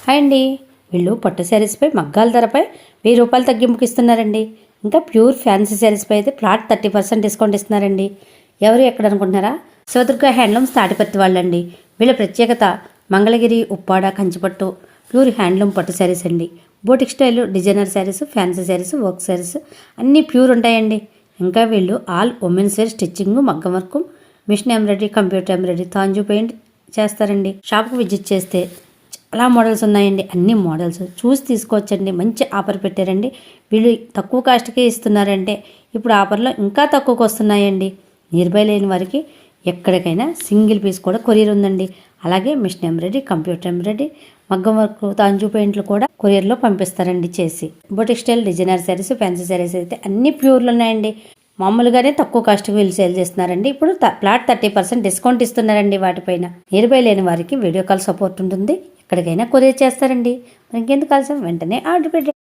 Hi అండి. వీళ్ళు పట్టు శారీస్పై మగ్గాల ధరపై 1000 రూపాయలు తగ్గింపుకి ఇస్తున్నారండి. ఇంకా ప్యూర్ ఫ్యాన్సీ శారీస్పై అయితే ఫ్లాట్ 30% డిస్కౌంట్ ఇస్తున్నారండి. ఎవరు ఎక్కడ అనుకుంటున్నారా? శివదుర్గ హ్యాండ్లూమ్స్ తాటిపత్తి వాళ్ళండి. వీళ్ళ ప్రత్యేకత మంగళగిరి, ఉప్పాడ, కంచిపట్టు ప్యూర్ హ్యాండ్లూమ్ పట్టు శారీస్ అండి. Boutique style designer saris, fancy saris, work saris అన్నీ ప్యూర్ ఉంటాయండి. ఇంకా వీళ్ళు ఆల్ ఉమెన్స్ వేర్ స్టిచ్చింగ్, మగ్గం work, machine embroidery, computer embroidery, తాంజు పెయింట్ చేస్తారండి. షాప్కి విజిట్ చేస్తే చాలా మోడల్స్ ఉన్నాయండి. అన్ని మోడల్స్ చూసి తీసుకోవచ్చండి. మంచి ఆఫర్ పెట్టారండి. వీళ్ళు తక్కువ కాస్ట్కే ఇస్తున్నారంటే ఇప్పుడు ఆఫర్లో ఇంకా తక్కువకి వస్తున్నాయండి. నియర్ బై లేని వారికి ఎక్కడికైనా సింగిల్ పీస్ కూడా కొరియర్ ఉందండి. అలాగే మిషన్ ఎంబ్రాయిడరీ, కంప్యూటర్ ఎంబ్రాయిడరీ, మగ్గం వర్క్, తాంజు పెయింట్లు కూడా కొరియర్లో పంపిస్తారండి చేసి. Boutique style designer saris, fancy saris అయితే అన్ని ప్యూర్లు ఉన్నాయండి. మామూలుగానే తక్కువ కాస్ట్కి వీళ్ళు సేల్ చేస్తున్నారండి. ఇప్పుడు ఫ్లాట్ 30% డిస్కౌంట్ ఇస్తున్నారండి వాటిపైన. నియర్ బై లేని వారికి వీడియో కాల్ సపోర్ట్ ఉంటుంది. ఎక్కడికైనా కొరియర్ చేస్తారండి. మరి ఇంకెందుకు ఆలస్యం, వెంటనే ఆర్డర్ పెట్టండి.